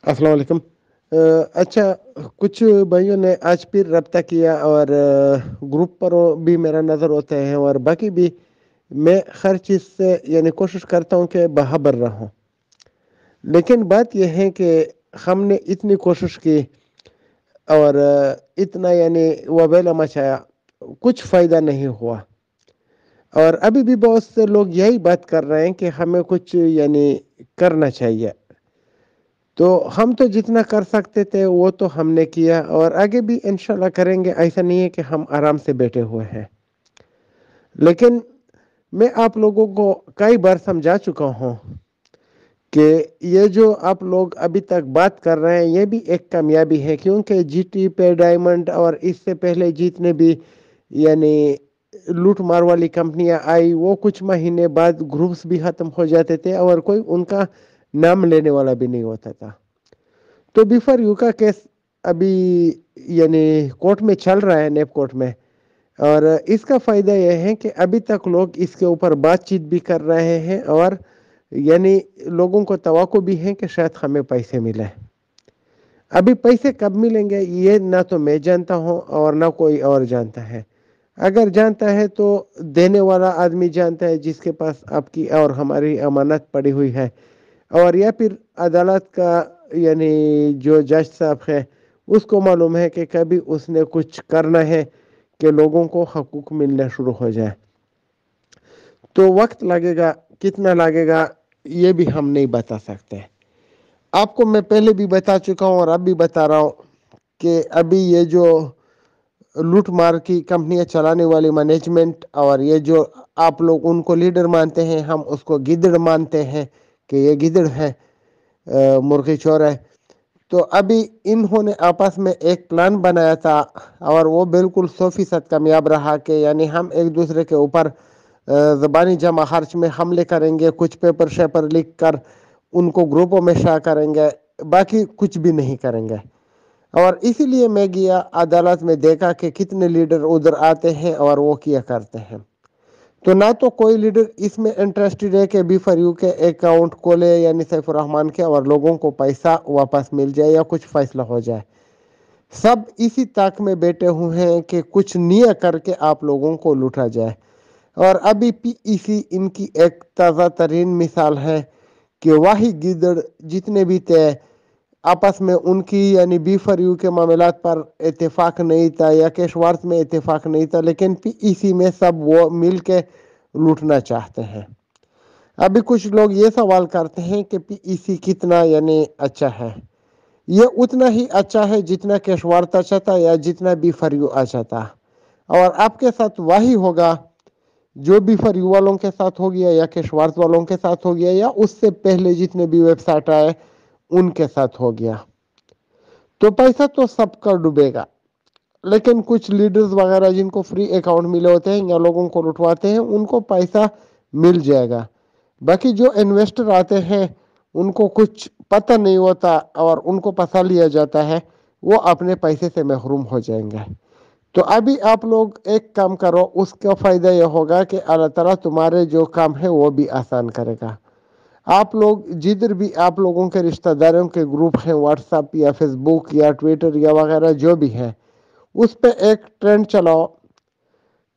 السلام علیکم۔ اچھا، کچھ بھائیوں نے آج پھر رابطہ کیا اور گروپ پر بھی میرا نظر ہوتا ہے، اور باقی بھی میں ہر چیز سے یعنی کوشش کرتا ہوں کہ برابر رہوں، لیکن بات یہ ہے کہ ہم نے اتنی کوشش کی اور اتنا یعنی وبیلا مچایا، کچھ فائدہ نہیں ہوا۔ اور ابھی بھی بہت سے لوگ یہی بات کر رہے ہیں کہ ہمیں کچھ یعنی کرنا چاہیے۔ تو ہم تو جتنا کر سکتے تھے وہ تو ہم نے کیا، اور آگے بھی انشاءاللہ کریں گے۔ ایسا نہیں ہے کہ ہم آرام سے بیٹھے ہوئے ہیں، لیکن میں آپ لوگوں کو کئی بار سمجھا چکا ہوں کہ یہ جو آپ لوگ ابھی تک بات کر رہے ہیں یہ بھی ایک کامیابی ہے، کیونکہ جی ٹی پے ڈائمنڈ اور اس سے پہلے جتنے بھی یعنی لوٹ مار والی کمپنیاں آئی، وہ کچھ مہینے بعد گروپس بھی ختم ہو جاتے تھے اور کوئی ان کا نام لینے والا بھی نہیں ہوتا تھا۔ تو بیفور یو کا کیس ابھی یعنی کورٹ میں چل رہا ہے، نیب کورٹ میں، اور اس کا فائدہ یہ ہے کہ ابھی تک لوگ اس کے اوپر بات چیت بھی کر رہے ہیں، اور یعنی لوگوں کو توقع بھی ہے کہ شاید ہمیں پیسے ملے۔ ابھی پیسے کب ملیں گے یہ نہ تو میں جانتا ہوں اور نہ کوئی اور جانتا ہے۔ اگر جانتا ہے تو دینے والا آدمی جانتا ہے، جس کے پاس آپ کی اور ہماری امانت پڑی ہوئی ہے، اور یا پھر عدالت کا یعنی جو جج صاحب ہے اس کو معلوم ہے کہ کبھی اس نے کچھ کرنا ہے کہ لوگوں کو حقوق ملنا شروع ہو جائے۔ تو وقت لگے گا، کتنا لگے گا یہ بھی ہم نہیں بتا سکتے۔ آپ کو میں پہلے بھی بتا چکا ہوں اور اب بھی بتا رہا ہوں کہ ابھی یہ جو لوٹ مار کی کمپنیاں چلانے والی مینجمنٹ، اور یہ جو آپ لوگ ان کو لیڈر مانتے ہیں، ہم اس کو گدڑ مانتے ہیں کہ یہ گدڑ ہے، مرغی چور ہے۔ تو ابھی انہوں نے آپس میں ایک پلان بنایا تھا، اور وہ بالکل 100% کامیاب رہا کہ یعنی ہم ایک دوسرے کے اوپر زبانی جمع خرچ میں حملے کریں گے، کچھ پیپر شیپر لکھ کر ان کو گروپوں میں شائع کریں گے، باقی کچھ بھی نہیں کریں گے۔ اور اسی لیے میں گیا عدالت میں، دیکھا کہ کتنے لیڈر ادھر آتے ہیں اور وہ کیا کرتے ہیں۔ تو نہ تو کوئی لیڈر اس میں انٹرسٹڈ ہے کہ بی فار یو کے اکاؤنٹ کھولے یعنی سیف الرحمان کے، اور لوگوں کو پیسہ واپس مل جائے یا کچھ فیصلہ ہو جائے۔ سب اسی طاق میں بیٹھے ہوئے ہیں کہ کچھ نیا کر کے آپ لوگوں کو لوٹا جائے۔ اور ابھی پی ای سی ان کی ایک تازہ ترین مثال ہے کہ واہی گیدڑ جتنے بھی تھے آپس میں ان کی یعنی بی فار یو کے معاملات پر اتفاق نہیں تھا، یا کیشوارت میں اتفاق نہیں تھا، لیکن پی ای سی میں سب وہ مل کے لوٹنا چاہتے ہیں۔ ابھی کچھ لوگ یہ سوال کرتے ہیں کہ پی ای سی کتنا یعنی اچھا ہے۔ یہ اتنا ہی اچھا ہے جتنا کیشوارت اچھا تھا یا جتنا بی فار یو اچھا تھا، اور آپ کے ساتھ وہی ہوگا جو بی فار یو والوں کے ساتھ ہو گیا یا کیشوارت والوں کے ساتھ ہو گیا، یا اس سے پہلے جتنے بھی ویب سائٹ آئے ان کے ساتھ ہو گیا۔ تو پیسہ تو سب کا ڈوبے گا، لیکن کچھ لیڈرز وغیرہ جن کو فری اکاؤنٹ ملے ہوتے ہیں یا لوگوں کو لٹواتے ہیں ان کو پیسہ مل جائے گا۔ باقی جو انویسٹر آتے ہیں ان کو کچھ پتہ نہیں ہوتا اور ان کو پھنسا لیا جاتا ہے، وہ اپنے پیسے سے محروم ہو جائیں گے۔ تو ابھی آپ لوگ ایک کام کرو، اس کا فائدہ یہ ہوگا کہ اللہ تعالیٰ تمہارے جو کام ہے وہ بھی آسان کرے گا۔ آپ لوگ جدھر بھی آپ لوگوں کے رشتہ داروں کے گروپ ہیں، واٹس ایپ یا فیس بک یا ٹویٹر یا وغیرہ جو بھی ہیں، اس پہ ایک ٹرینڈ چلاؤ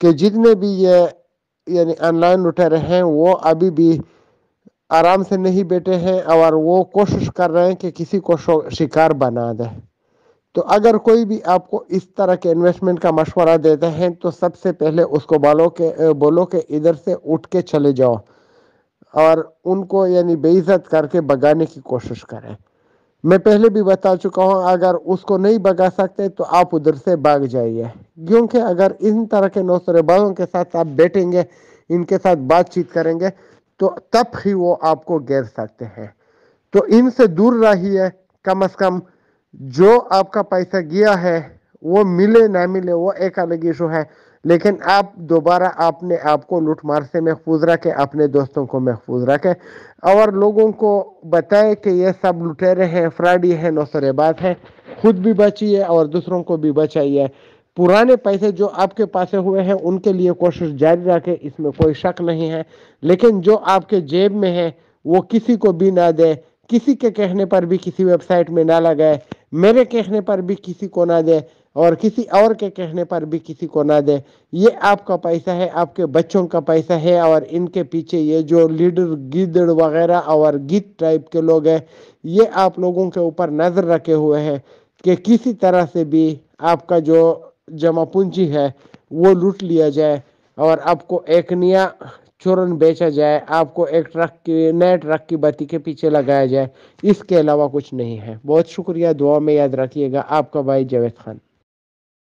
کہ جتنے بھی یہ یعنی آن لائن لٹیرے ہیں وہ ابھی بھی آرام سے نہیں بیٹھے ہیں، اور وہ کوشش کر رہے ہیں کہ کسی کو شکار بنا دے۔ تو اگر کوئی بھی آپ کو اس طرح کے انویسٹمنٹ کا مشورہ دیتے ہیں تو سب سے پہلے اس کو بولو کہ ادھر سے اٹھ کے چلے جاؤ، اور ان کو یعنی بے عزت کر کے بگانے کی کوشش کریں۔ میں پہلے بھی بتا چکا ہوں، اگر اس کو نہیں بگا سکتے تو آپ ادھر سے بھاگ جائیے، کیونکہ اگر ان طرح کے نوسرے بازوں کے ساتھ آپ بیٹھیں گے، ان کے ساتھ بات چیت کریں گے، تو تب ہی وہ آپ کو گھیر سکتے ہیں۔ تو ان سے دور رہیے، کم از کم جو آپ کا پیسہ گیا ہے وہ ملے نہ ملے وہ ایک الگ ایشو ہے، لیکن آپ دوبارہ اپنے آپ کو لوٹ مار سے محفوظ رکھے، اپنے دوستوں کو محفوظ رکھے، اور لوگوں کو بتائے کہ یہ سب لٹیرے ہیں، فراڈی ہیں، نوسرے بات ہیں۔ خود بھی بچیے اور دوسروں کو بھی بچائیے۔ پرانے پیسے جو آپ کے پاس ہوئے ہیں ان کے لیے کوشش جاری رکھے، اس میں کوئی شک نہیں ہے، لیکن جو آپ کے جیب میں ہے وہ کسی کو بھی نہ دے، کسی کے کہنے پر بھی کسی ویب سائٹ میں نہ لگائے، میرے کہنے پر بھی کسی کو نہ دے، اور کسی اور کے کہنے پر بھی کسی کو نہ دے۔ یہ آپ کا پیسہ ہے، آپ کے بچوں کا پیسہ ہے، اور ان کے پیچھے یہ جو لیڈر گیدڑ وغیرہ اور گیت ٹائپ کے لوگ ہیں، یہ آپ لوگوں کے اوپر نظر رکھے ہوئے ہیں کہ کسی طرح سے بھی آپ کا جو جمع پونجی ہے وہ لوٹ لیا جائے، اور آپ کو ایک نیا چورن بیچا جائے، آپ کو ایک ٹرک کی نئے ٹرک کی بتی کے پیچھے لگایا جائے۔ اس کے علاوہ کچھ نہیں ہے۔ بہت شکریہ، دعا میں یاد رکھیے گا، آپ کا بھائی جاوید خان۔